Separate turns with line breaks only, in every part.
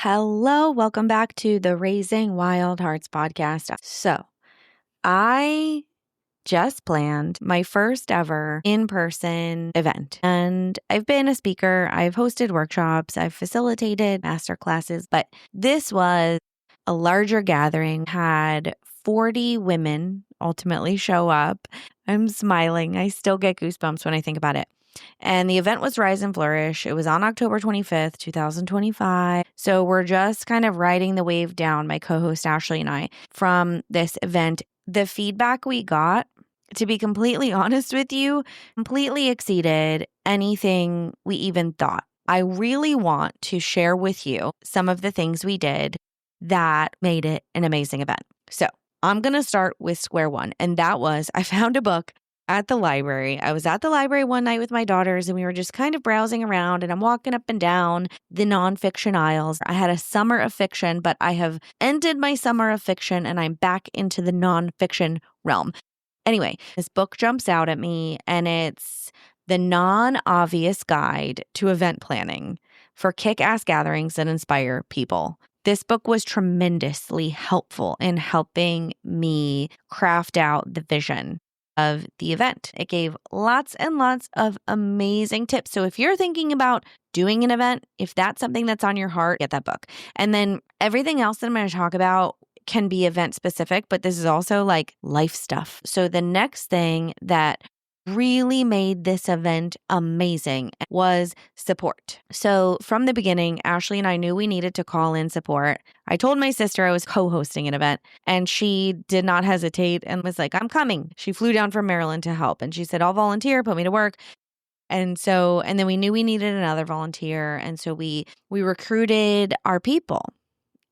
Hello, welcome back to the Raising Wild Hearts podcast. So, I just planned my first ever in-person event. And I've been a speaker, I've hosted workshops, I've facilitated masterclasses, but this was a larger gathering, had 40 women ultimately show up. I'm smiling. I still get goosebumps when I think about it. And the event was Rise and Flourish. It was on October 25th, 2025. So we're just kind of riding the wave down, my co-host Ashley and I, from this event. The feedback we got, to be completely honest with you, completely exceeded anything we even thought. I really want to share with you some of the things we did that made it an amazing event. So I'm going to start with square one. And that was, I found a book at the library. I was at the library one night with my daughters and we were just kind of browsing around and I'm walking up and down the nonfiction aisles. I had a summer of fiction, but I have ended my summer of fiction and I'm back into the nonfiction realm. Anyway, this book jumps out at me and it's The Non-Obvious Guide to Event Planning for Kick-Ass Gatherings that Inspire People. This book was tremendously helpful in helping me craft out the vision of the event. It gave lots and lots of amazing tips. So if you're thinking about doing an event, if that's something that's on your heart, get that book. And then everything else that I'm going to talk about can be event specific, but this is also like life stuff. So the next thing that really made this event amazing was support. So from the beginning, Ashley and I knew we needed to call in support. I told my sister I was co-hosting an event and she did not hesitate and was like, I'm coming. She flew down from Maryland to help and she said, I'll volunteer, put me to work. And then we knew we needed another volunteer. And so we recruited our people.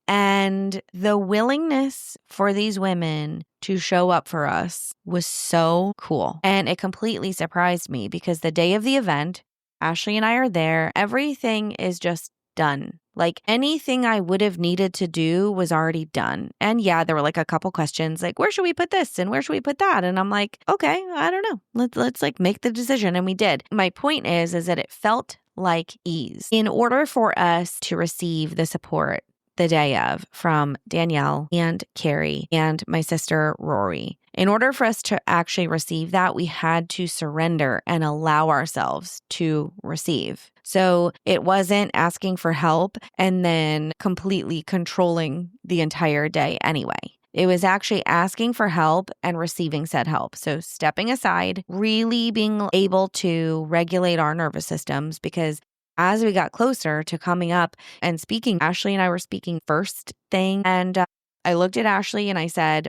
And the willingness for these women to show up for us was so cool. And it completely surprised me because the day of the event, Ashley and I are there. Everything is just done. Like anything I would have needed to do was already done. And yeah, there were like a couple questions like, where should we put this? And where should we put that? And I'm like, okay, I don't know. Let's like make the decision. And we did. My point is that it felt like ease. In order for us to receive the support the day of from Danielle and Carrie and my sister Rory. In order for us to actually receive that, we had to surrender and allow ourselves to receive. So it wasn't asking for help and then completely controlling the entire day anyway. It was actually asking for help and receiving said help. So stepping aside, really being able to regulate our nervous systems because as we got closer to coming up and speaking, Ashley and I were speaking first thing. And I looked at Ashley and I said,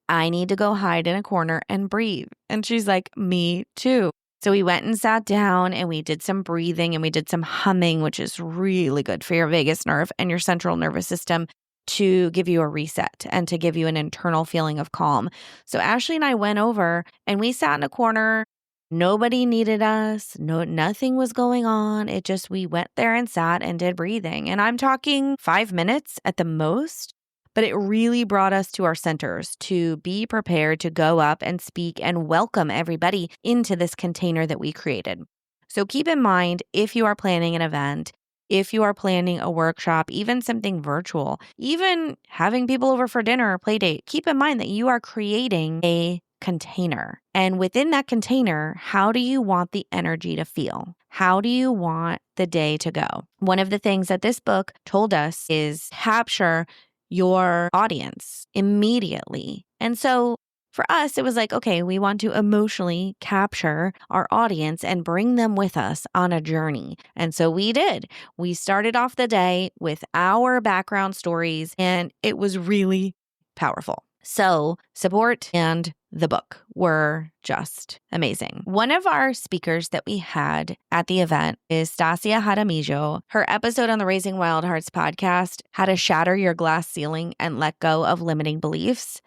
I need to go hide in a corner and breathe. And she's like, me too. So we went and sat down and we did some breathing and we did some humming, which is really good for your vagus nerve and your central nervous system to give you a reset and to give you an internal feeling of calm. So Ashley and I went over and we sat in a corner. Nobody needed us. Nothing was going on. It just, we went there and sat and did breathing. And I'm talking 5 minutes at the most, but it really brought us to our centers to be prepared to go up and speak and welcome everybody into this container that we created. So keep in mind, if you are planning an event, if you are planning a workshop, even something virtual, even having people over for dinner or play date, keep in mind that you are creating a container. And within that container, how do you want the energy to feel? How do you want the day to go? One of the things that this book told us is capture your audience immediately. And so for us, it was like, okay, we want to emotionally capture our audience and bring them with us on a journey. And so we did. We started off the day with our background stories, and it was really powerful. So support and the book were just amazing. One of our speakers that we had at the event is Stasia Jaramillo. Her episode on the Raising Wild Hearts podcast, How to Shatter Your Glass Ceiling and Let Go of Limiting Beliefs,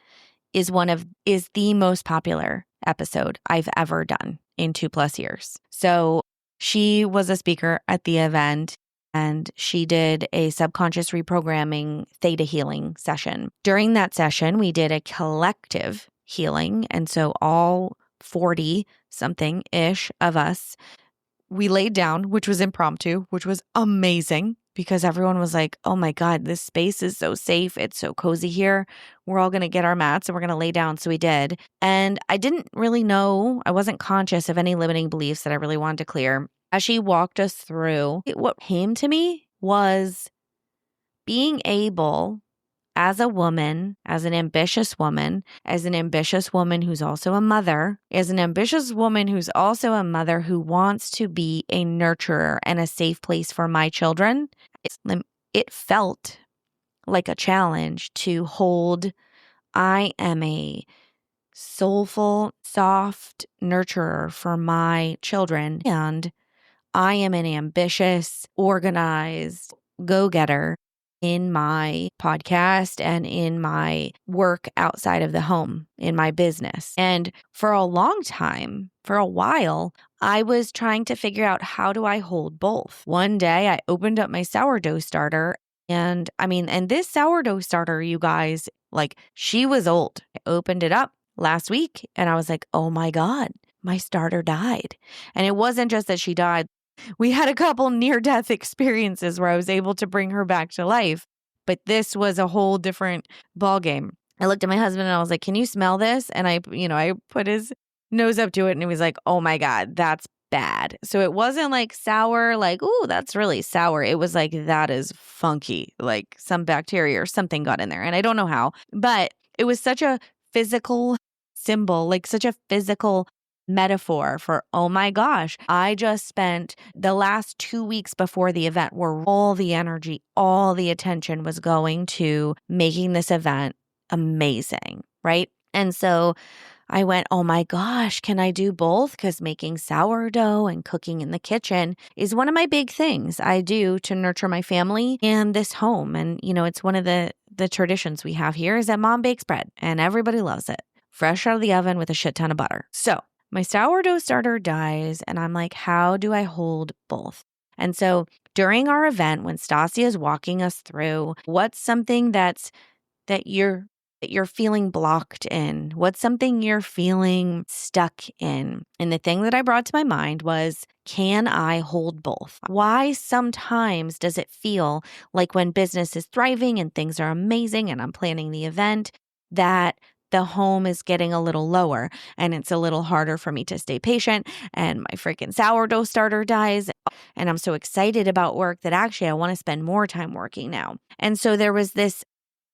is the most popular episode I've ever done in 2+ years. So she was a speaker at the event. And she did a subconscious reprogramming theta healing session. During that session, we did a collective healing. And so all 40-something-ish of us, we laid down, which was impromptu, which was amazing. because everyone was like, oh my God, this space is so safe. It's so cozy here. We're all going to get our mats and we're going to lay down. So we did. And I didn't really know, I wasn't conscious of any limiting beliefs that I really wanted to clear. As she walked us through, what came to me was being able, as a woman, as an ambitious woman who's also a mother, as an ambitious woman who's also a mother who wants to be a nurturer and a safe place for my children, it felt like a challenge to hold. I am a soulful, soft nurturer for my children, and I am an ambitious, organized go-getter in my podcast and in my work outside of the home, in my business. And for a long time, for a while, I was trying to figure out, how do I hold both? One day I opened up my sourdough starter, and this sourdough starter, you guys, like, she was old. I opened it up last week and I was like, oh my God, my starter died. And it wasn't just that she died. We had a couple near-death experiences where I was able to bring her back to life, but this was a whole different ballgame. I looked at my husband and I was like, can you smell this? And I put his nose up to it and he was like, oh my God, that's bad. So it wasn't like sour, like, ooh, that's really sour. It was like, that is funky, like some bacteria or something got in there. And I don't know how, but it was such a physical symbol, like such a physical metaphor for, oh my gosh, I just spent the last 2 weeks before the event where all the energy, all the attention was going to making this event amazing, right? And so I went, oh my gosh, can I do both? Because making sourdough and cooking in the kitchen is one of my big things I do to nurture my family and this home. And, it's one of the traditions we have here is that Mom bakes bread and everybody loves it. Fresh out of the oven with a shit ton of butter. So my sourdough starter dies and I'm like, how do I hold both? And so during our event, when Stasia is walking us through, what's something that you're feeling blocked in? What's something you're feeling stuck in? And the thing that I brought to my mind was, can I hold both? Why sometimes does it feel like when business is thriving and things are amazing and I'm planning the event, that the home is getting a little lower and it's a little harder for me to stay patient and my freaking sourdough starter dies and I'm so excited about work that actually I want to spend more time working now. And so there was this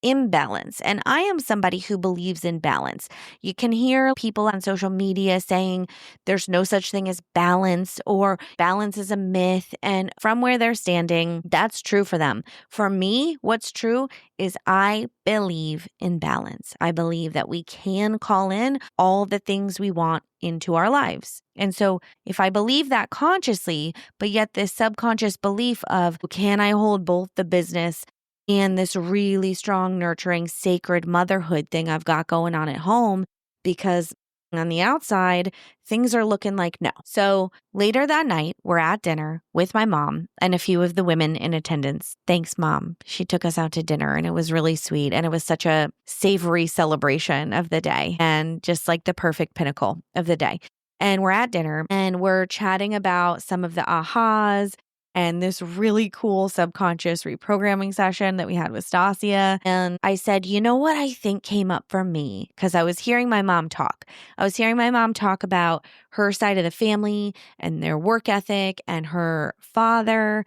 imbalance. And I am somebody who believes in balance. You can hear people on social media saying there's no such thing as balance or balance is a myth. And from where they're standing, that's true for them. For me, what's true is I believe in balance. I believe that we can call in all the things we want into our lives. And so if I believe that consciously, but yet this subconscious belief of, can I hold both the business and this really strong, nurturing, sacred motherhood thing I've got going on at home, because on the outside, things are looking like no. So later that night, we're at dinner with my mom and a few of the women in attendance. Thanks, Mom. She took us out to dinner and it was really sweet. And it was such a savory celebration of the day and just like the perfect pinnacle of the day. And we're at dinner and we're chatting about some of the ahas and this really cool subconscious reprogramming session that we had with Stasia. And I said, you know what I think came up for me? Because I was hearing my mom talk. I was hearing my mom talk about her side of the family and their work ethic and her father.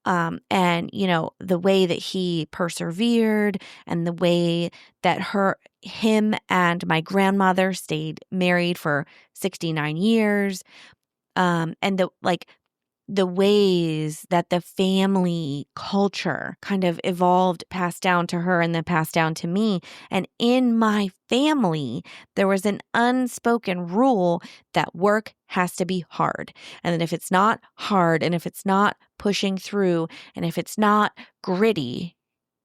And, the way that he persevered and the way that him and my grandmother stayed married for 69 years. And the ways that the family culture kind of evolved, passed down to her and then passed down to me. And in my family, there was an unspoken rule that work has to be hard. And that if it's not hard and if it's not pushing through and if it's not gritty,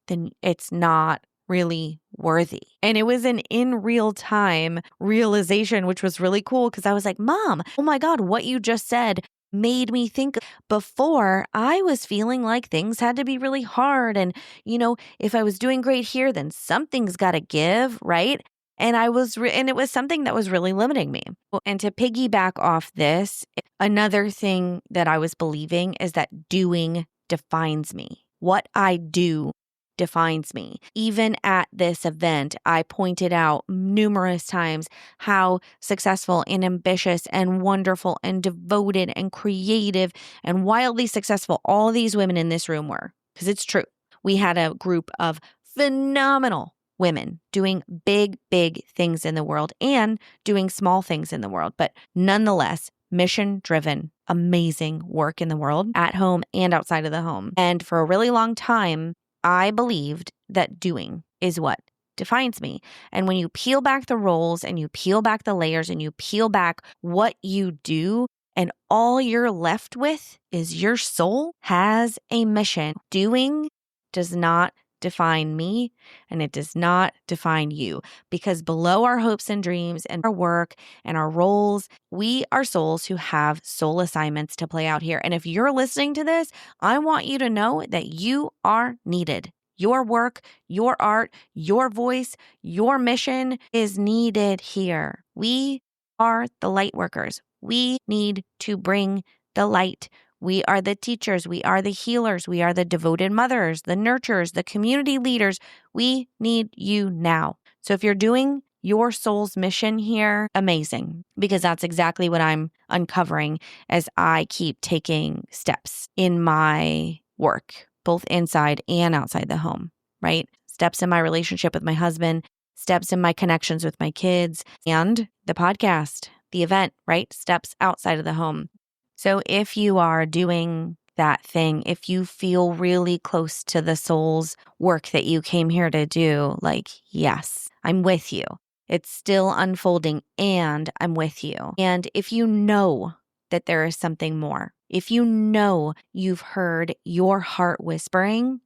then it's not really worthy. And it was an in real time realization, which was really cool because I was like, Mom, oh my God, what you just said made me think. Before, I was feeling like things had to be really hard. And, if I was doing great here, then something's got to give, right? And and it was something that was really limiting me. And to piggyback off this, another thing that I was believing is that doing defines me. What I do defines me. Even at this event, I pointed out numerous times how successful and ambitious and wonderful and devoted and creative and wildly successful all these women in this room were. Because it's true. We had a group of phenomenal women doing big, big things in the world and doing small things in the world, but nonetheless, mission-driven, amazing work in the world at home and outside of the home. And for a really long time, I believed that doing is what defines me. And when you peel back the roles and you peel back the layers and you peel back what you do, and all you're left with is your soul has a mission. Doing does not define me, and it does not define you, because below our hopes and dreams and our work and our roles, we are souls who have soul assignments to play out here. And if you're listening to this, I want you to know that you are needed. Your work, your art, your voice, your mission is needed here. We are the light workers. We need to bring the light. We are the teachers. We are the healers. We are the devoted mothers, the nurturers, the community leaders. We need you now. So if you're doing your soul's mission here, amazing, because that's exactly what I'm uncovering as I keep taking steps in my work, both inside and outside the home, right? Steps in my relationship with my husband, steps in my connections with my kids, and the podcast, the event, right? Steps outside of the home. So if you are doing that thing, if you feel really close to the soul's work that you came here to do, like, yes, I'm with you. It's still unfolding and I'm with you. And if you know that there is something more, if you know you've heard your heart whispering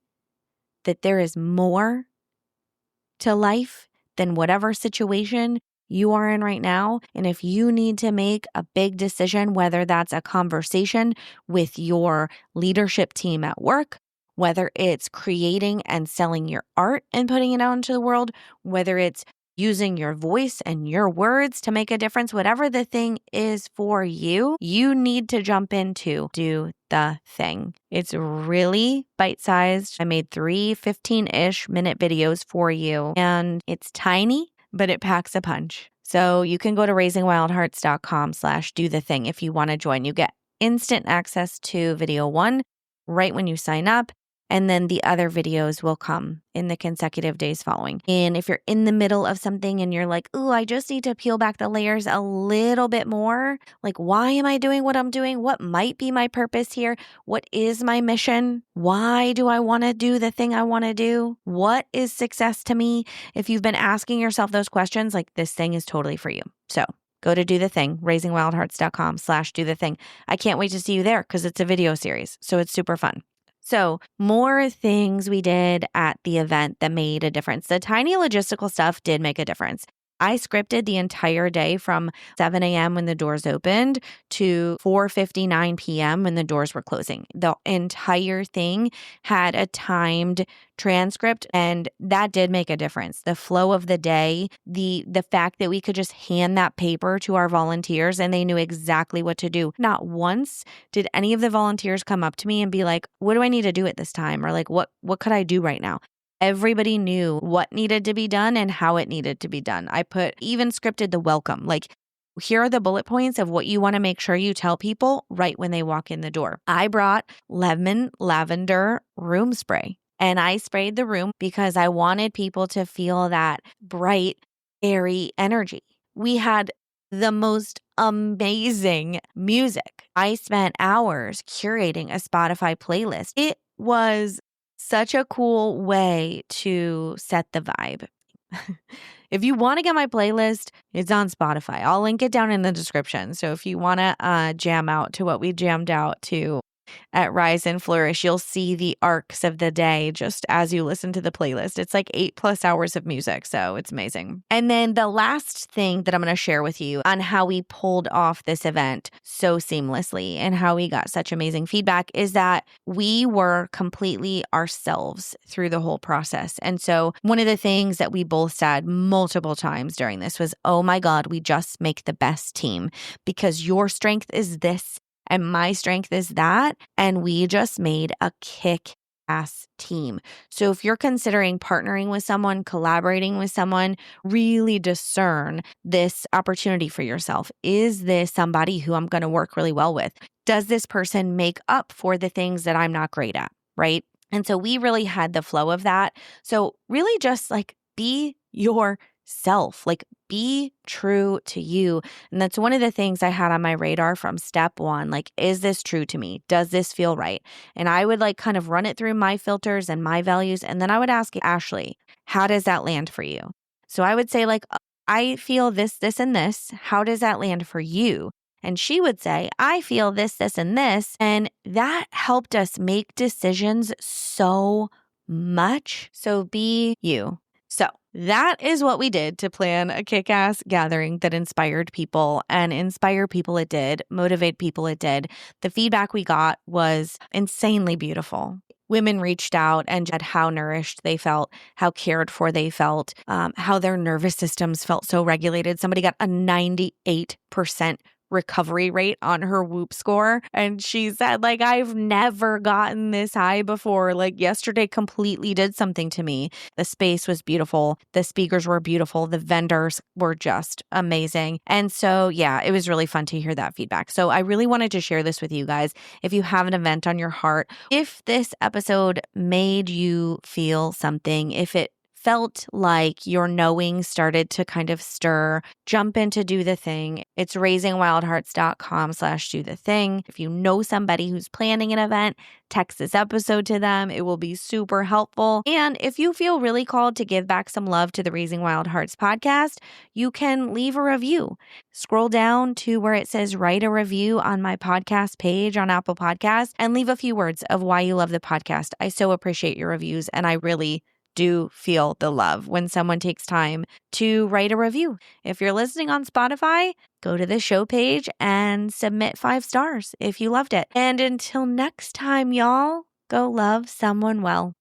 that there is more to life than whatever situation you are in right now. And if you need to make a big decision, whether that's a conversation with your leadership team at work, whether it's creating and selling your art and putting it out into the world, whether it's using your voice and your words to make a difference, whatever the thing is for you, you need to jump into do the thing. It's really bite-sized. I made 3 15-ish minute videos for you, and it's tiny, but it packs a punch. So you can go to raisingwildhearts.com/do-the-thing if you want to join. You get instant access to video 1 right when you sign up. And then the other videos will come in the consecutive days following. And if you're in the middle of something and you're like, ooh, I just need to peel back the layers a little bit more. Like, why am I doing what I'm doing? What might be my purpose here? What is my mission? Why do I want to do the thing I want to do? What is success to me? If you've been asking yourself those questions, like, this thing is totally for you. So go to do the thing, raisingwildhearts.com/do-the-thing. I can't wait to see you there because it's a video series. So it's super fun. So more things we did at the event that made a difference. The tiny logistical stuff did make a difference. I scripted the entire day from 7 a.m. when the doors opened to 4:59 p.m. when the doors were closing. The entire thing had a timed transcript, and that did make a difference. The flow of the day, the fact that we could just hand that paper to our volunteers and they knew exactly what to do. Not once did any of the volunteers come up to me and be like, what do I need to do at this time? Or like, what could I do right now? Everybody knew what needed to be done and how it needed to be done. I even scripted the welcome. Like, here are the bullet points of what you want to make sure you tell people right when they walk in the door. I brought lemon lavender room spray, and I sprayed the room because I wanted people to feel that bright, airy energy. We had the most amazing music. I spent hours curating a Spotify playlist. It was such a cool way to set the vibe. If you want to get my playlist, it's on Spotify. I'll link it down in the description. So if you want to jam out to what we jammed out to at Rise and Flourish, you'll see the arcs of the day just as you listen to the playlist. It's like 8+ hours of music, so it's amazing. And then the last thing that I'm going to share with you on how we pulled off this event so seamlessly and how we got such amazing feedback is that we were completely ourselves through the whole process. And so one of the things that we both said multiple times during this was, oh my God, we just make the best team because your strength is this and my strength is that. And we just made a kick ass team. So if you're considering partnering with someone, collaborating with someone, really discern this opportunity for yourself. Is this somebody who I'm going to work really well with? Does this person make up for the things that I'm not great at? Right. And so we really had the flow of that. So really just like be yourself, like be true to you. And that's one of the things I had on my radar from step one. Like, is this true to me? Does this feel right? And I would like kind of run it through my filters and my values. And then I would ask Ashley, how does that land for you? So I would say like, I feel this, this, and this. How does that land for you? And she would say, I feel this, this, and this. And that helped us make decisions so much. So be you. So that is what we did to plan a kick-ass gathering that inspired people, and inspire people it did, motivate people it did. The feedback we got was insanely beautiful. Women reached out and said how nourished they felt, how cared for they felt, how their nervous systems felt so regulated. Somebody got a 98% recovery rate on her Whoop score. And she said, like, I've never gotten this high before. Like, yesterday completely did something to me. The space was beautiful. The speakers were beautiful. The vendors were just amazing. And so, yeah, it was really fun to hear that feedback. So I really wanted to share this with you guys. If you have an event on your heart, if this episode made you feel something, if it felt like your knowing started to kind of stir, jump into Do the Thing. It's raisingwildhearts.com/do the thing. If you know somebody who's planning an event, text this episode to them. It will be super helpful. And if you feel really called to give back some love to the Raising Wild Hearts podcast, you can leave a review. Scroll down to where it says write a review on my podcast page on Apple Podcasts and leave a few words of why you love the podcast. I so appreciate your reviews, and I really do feel the love when someone takes time to write a review. If you're listening on Spotify, go to the show page and submit 5 stars if you loved it. And until next time, y'all, go love someone well.